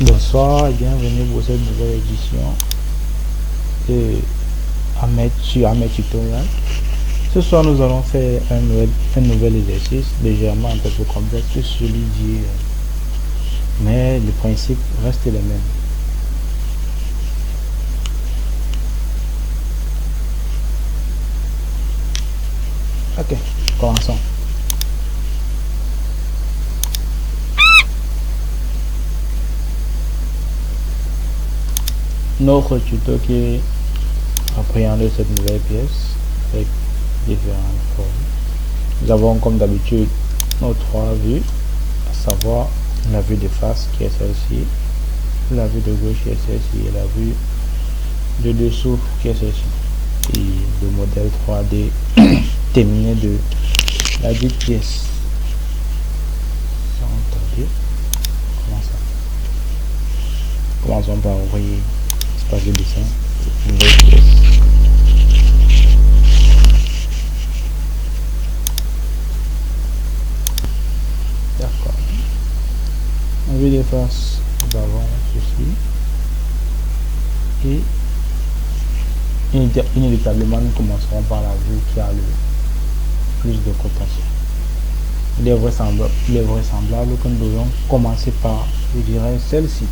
Bonsoir et bienvenue pour cette nouvelle édition de Ahmed Tutorial. Ce soir, nous allons faire un nouvel exercice légèrement un peu plus complexe que celui d'hier, mais le principe reste le même. Ok, commençons. Notre tuto qui appréhende cette nouvelle pièce avec différentes formes. Nous avons comme d'habitude nos trois vues, à savoir la vue de face qui est celle-ci, la vue de gauche qui est celle-ci et la vue de dessous qui est celle-ci. Et le modèle 3D terminé de la dite pièce. Commençons par ouvrir l'espace de dessin, nouvelle pièce. D'accord. En vue de face, nous avons ceci. Et inévitablement, nous commencerons par la vue qui a le plus de cotation. Il est vraisemblable que nous devons commencer par, je dirais, celle-ci.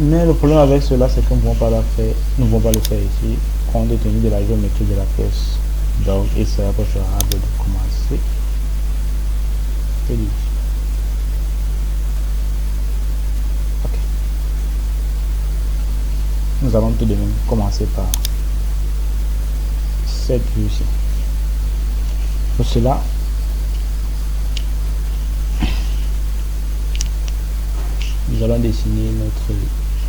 Mais le problème avec cela, c'est que nous ne pouvons pas le faire ici, compte tenu de la géométrie de la pièce. Donc, il sera préférable de commencer. Ok. Nous allons tout de même commencer par cette vue-ci. Pour cela, nous allons dessiner notre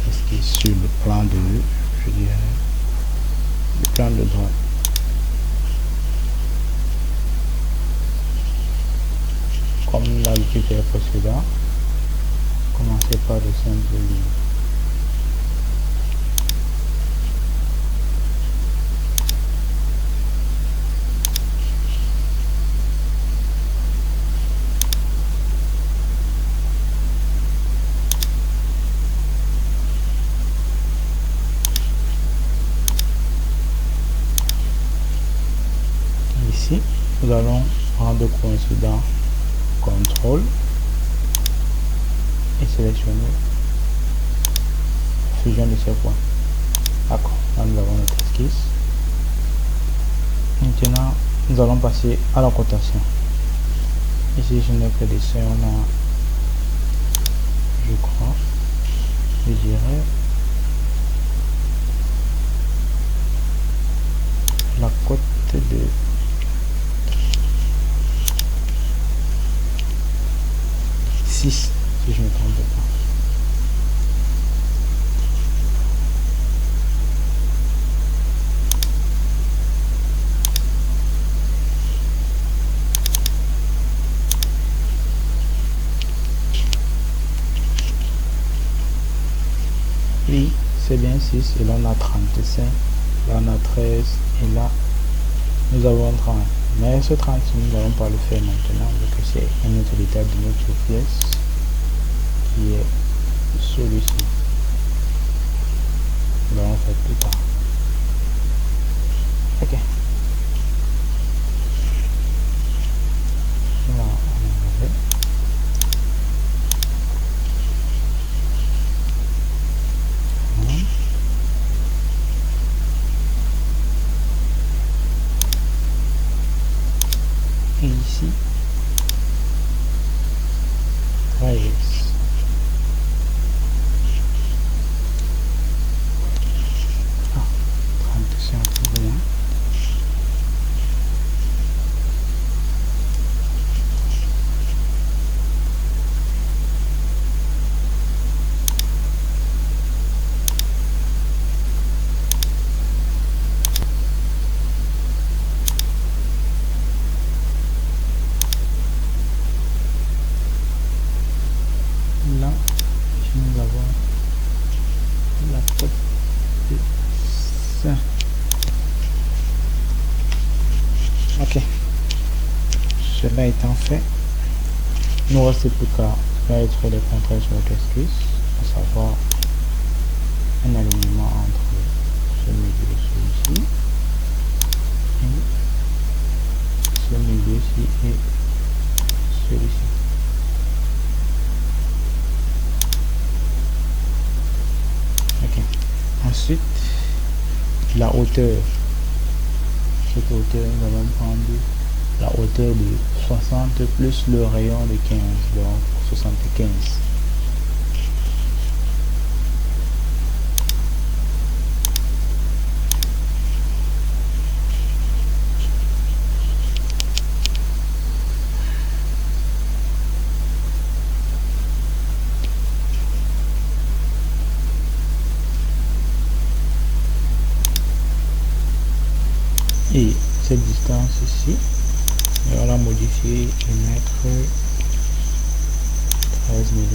esquisse sur le plan de, je dirais, le plan de droite. Comme l'habitude est précédent, commencez par de simples lignes. Ici, nous allons rendre coïncident contrôle et sélectionner fusion de ces points. D'accord, là nous avons notre esquisse. Maintenant, nous allons passer à la cotation. Ici, je n'ai que dessin, on a, je crois, je dirais, la cote de 6, si je ne me trompe pas. Oui, c'est bien 6, et là on a 35, là on a 13, et là nous avons 30. Mais ce 30, nous n'allons pas le faire maintenant, vu que c'est un autre détail de notre pièce qui est celui-ci. Nous allons faire plus tard. Ok. Là, on avait. Et ici, 13. Ah, 35 pour rien. Là, ici nous avons la cote de ça. Ok. Cela étant fait, il ne reste plus qu'à mettre les contraintes sur notre esquisse, à savoir un alignement entre ce milieu et celui-ci, et ce milieu-ci et celui-ci. Ok. Ensuite, la hauteur. Cette hauteur, nous allons prendre la hauteur de 60 plus le rayon de 15, donc 75. Et cette distance ici, on va la modifier et mettre 13 mm.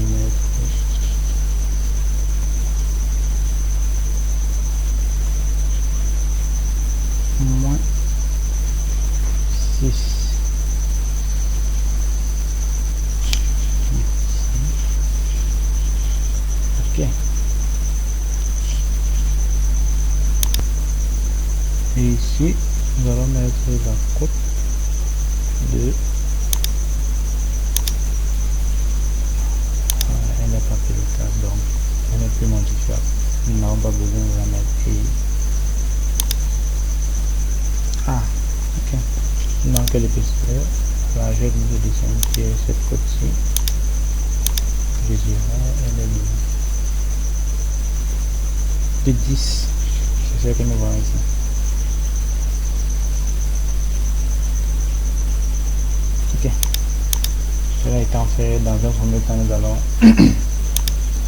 Moins 6. Ok. Et ici, nous allons mettre la cote de elle n'est pas pilotable, donc elle n'est plus modifiable. Nous n'avons pas besoin de la mettre. Ok. Dans quelle épaisseur? Là, je vais vous descendre cette cote-ci. Je dirais elle est de 10. C'est ce que nous voyons ici. Ok. Cela étant fait, dans un premier temps, nous allons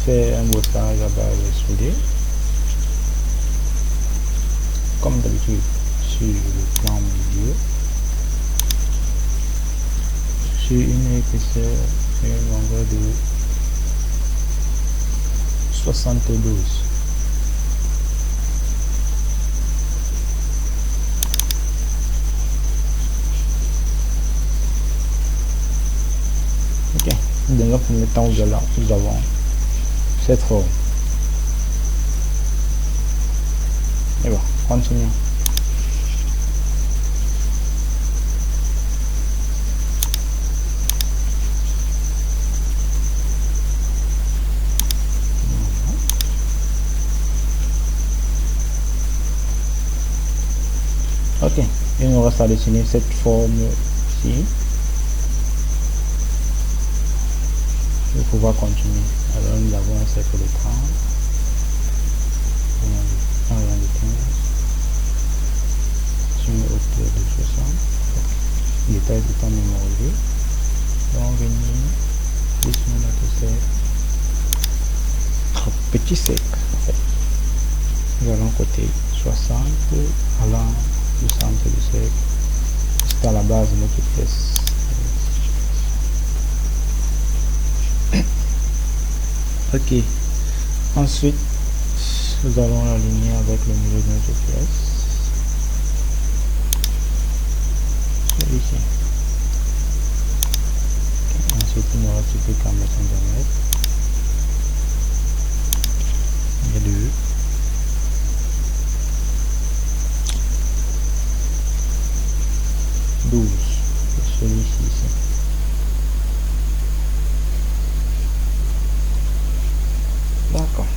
faire un brossage à base de soudé. Comme d'habitude, sur le plan milieu. Sur une épaisseur et une longueur de 72. Ok, dans un premier temps, nous avons cette forme. Et bon, continuons. Ok, il nous reste à dessiner cette forme-ci. Pour pouvoir continuer. Alors nous avons un cercle de 30, un rayon de 15, sur une hauteur de 60. Détail étant mémorisé. Donc venir dessiner notre cercle. Petit cercle en fait. Nous allons côté 60 allant du centre du cercle. C'est à la base de notre pièce. Ok, ensuite nous allons l'aligner avec le milieu de notre pièce, celui-ci. Okay. Ensuite il ne reste plus qu'à mettre un diamètre et de 12, celui-ci ici. D'accord.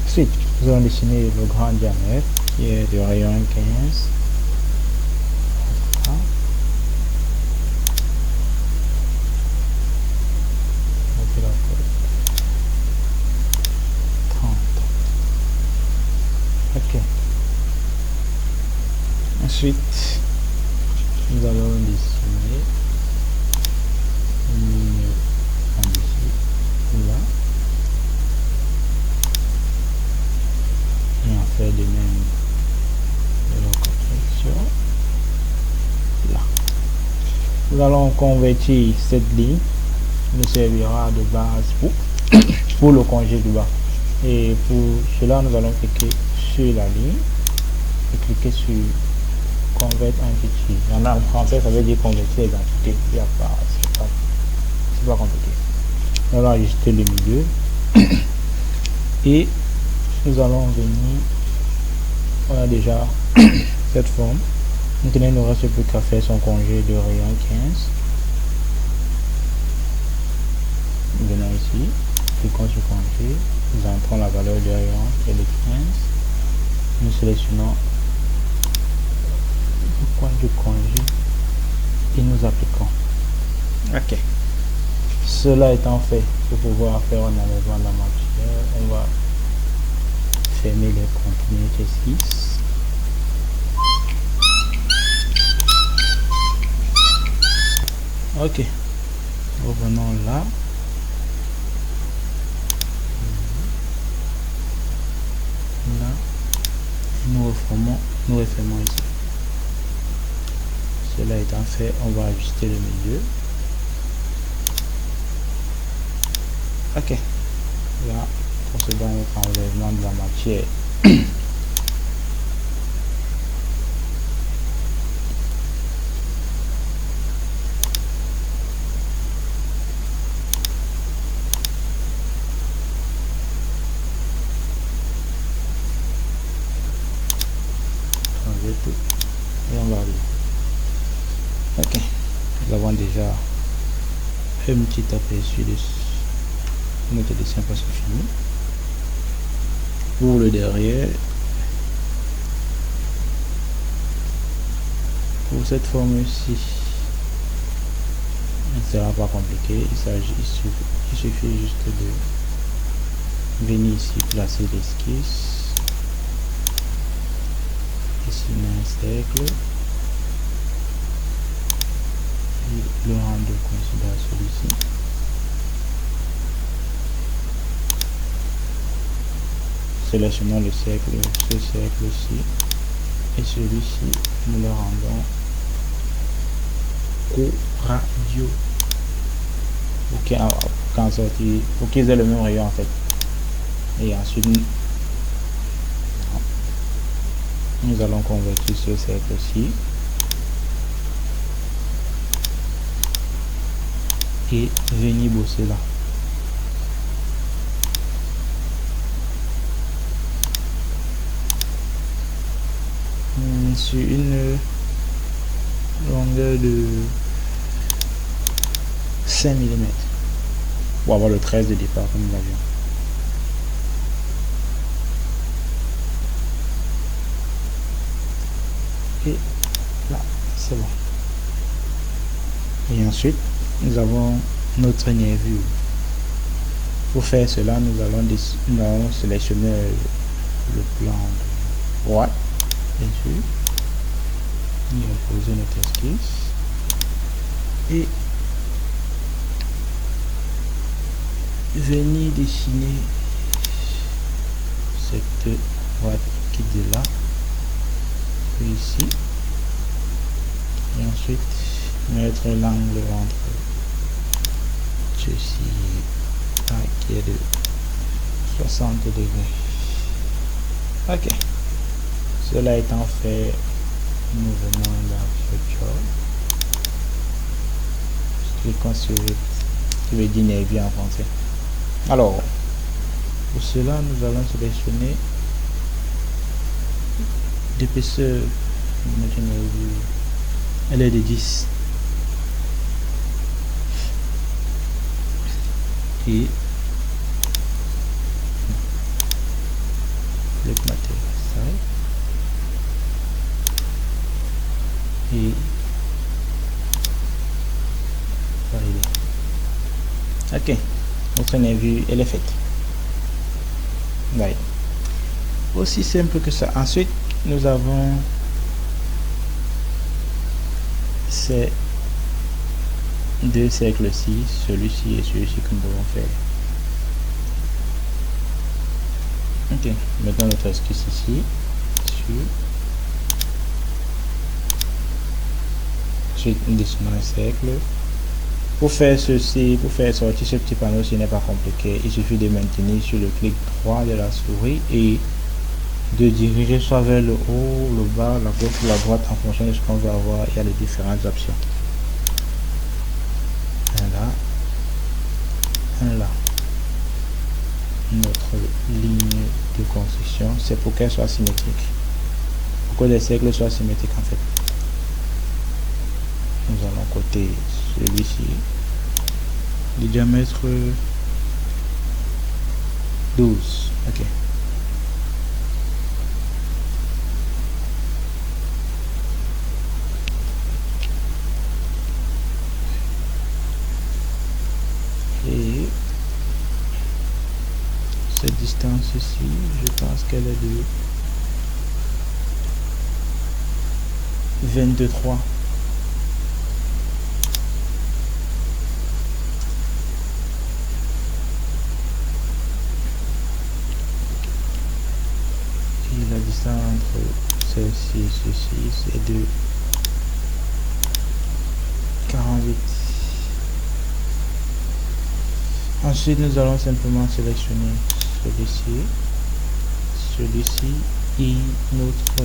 Ensuite, nous allons dessiner le grand diamètre qui est de rayon 15. Voilà. Ok, la cote 30. Ok. Ensuite, nous allons dessiner une ligne en dessous, là. Et on fait de même de l'autre direction, là. Nous allons convertir cette ligne, nous servira de base pour le congé du bas. Et pour cela, nous allons cliquer sur la ligne et cliquer sur convert entity. Il y en a en français, ça veut dire convertir les entités. Il n'y a pas, c'est pas compliqué. Nous allons ajuster le milieu. Et nous allons venir. On a déjà cette forme. Maintenant, il ne nous reste plus qu'à faire son congé de rayon 15. Nous venons ici, cliquons sur congé, nous entrons la valeur de rayon qui est de 15. Nous sélectionnons le coin du congé et nous appliquons. Ok. Cela étant fait, pour pouvoir faire un enlèvement de la matière, on va fermer les continuités 6. Ok, revenons là. Là, nous refermons ici. Cela étant fait, on va ajuster le milieu. Ok, là, procédons à notre enlèvement de la matière. Tout et on va aller. Ok, nous avons déjà un petit aperçu de notre dessin presque fini. Pour le derrière, pour cette forme-ci, ne sera pas compliqué. Il suffit juste de venir ici placer l'esquisse. Ici un cercle et le rang de coïncide à celui-ci. Sélectionnons le cercle, ce cercle-ci et celui-ci, nous le rendons co-radio pour qu'ils aient le même rayon en fait. Et ensuite nous allons convertir ce cercle-ci et venir bosser là. Sur une longueur de 5 mm pour avoir le 13 de départ comme nous l'avions. Et là, c'est bon. Et ensuite, nous avons notre nervure. Pour faire cela, nous allons sélectionner le plan de droite, bien sûr. Nous allons poser notre esquisse. Et venir dessiner cette droite qui est là. Ici et ensuite mettre l'angle entre ceci qui est de 60 degrés. Ok, cela étant fait, nous venons dans Photoshop, cliquons sur qui veut dire nervure en français. Alors pour cela, nous allons sélectionner l'épaisseur de notre nervure, elle est de 10 et le matériel et validé. Ok, notre nervure elle est faite. Ouais. Aussi simple que ça. Ensuite nous avons ces deux cercles-ci, celui-ci et celui-ci que nous devons faire. Ok, mettons notre esquisse ici, ensuite nous dessinons un cercle. Pour faire ceci, pour faire sortir ce petit panneau, ce n'est pas compliqué, il suffit de maintenir sur le clic droit de la souris et de diriger soit vers le haut, le bas, la gauche ou la droite en fonction de ce qu'on veut avoir. Il y a les différentes options. Voilà. un là. Notre ligne de construction, c'est pour qu'elle soit symétrique. Pour que les cercles soient symétriques en fait. Nous allons coter celui-ci. Le diamètre 12. Ok. Et cette distance ici, je pense qu'elle est de 23. Et la distance entre celle-ci et ceci, c'est de 48. Ensuite, nous allons simplement sélectionner celui-ci et notre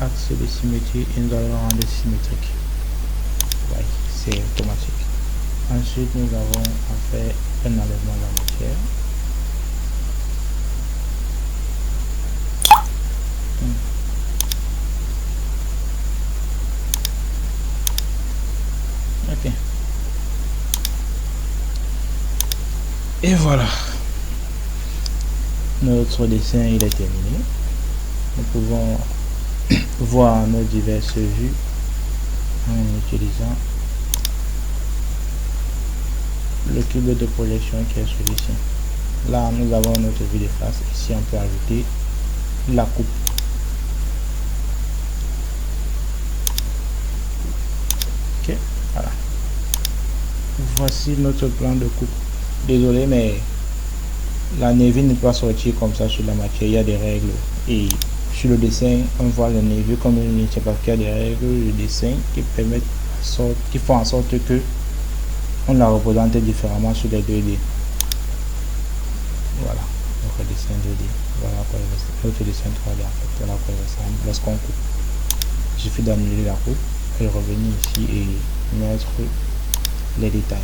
axe de symétrie et nous allons le rendre symétrique. Oui, c'est automatique. Ensuite, nous avons à faire un enlèvement de la matière. Ok. Et voilà. Notre dessin il est terminé. Nous pouvons voir nos diverses vues en utilisant le cube de projection qui est celui-ci. Là, nous avons notre vue de face. Ici, on peut ajouter la coupe. Ok, voilà. Voici notre plan de coupe. Désolé, mais la nervure ne peut pas sortir comme ça sur la matière. Il y a des règles. Et sur le dessin, on voit la nervure comme une ligne. C'est parce qu'il y a des règles de dessin qui permettent, qui font en sorte que on la représente différemment sur les 2D. Voilà, notre dessin 2D. Voilà quoi notre dessin 3D en fait. Voilà quoi il ressemble lorsqu'on coupe. Il suffit d'annuler la coupe et revenir ici et mettre les détails.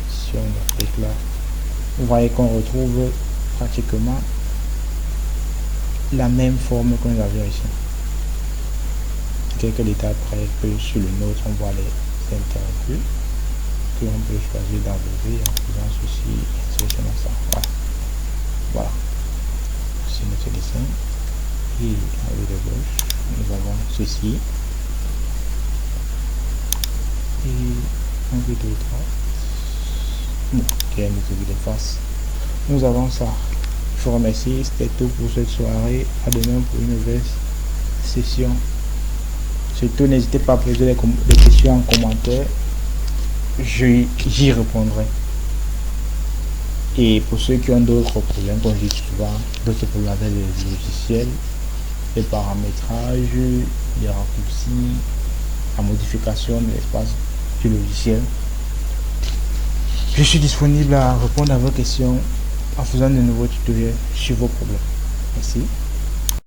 Si on applique là, vous voyez qu'on retrouve pratiquement la même forme que nous avions ici. Quelques détails près que sur le nôtre, on voit les interviews que on peut choisir d'enlever en faisant ceci et sélectionnant ça. Voilà. Voilà. C'est notre dessin. Et en haut de gauche, nous avons ceci. Et en haut de droite, bon, qui est notre vue de face. Nous avons ça. Je vous remercie. C'était tout pour cette soirée. À demain pour une nouvelle session. Surtout, n'hésitez pas à poser des questions en commentaire. J'y répondrai. Et pour ceux qui ont d'autres problèmes, comme je dis souvent, d'autres problèmes avec les logiciels, les paramétrages, les raccourcis, la modification de l'espace du logiciel, je suis disponible à répondre à vos questions en faisant de nouveaux tutoriels sur vos problèmes. Merci.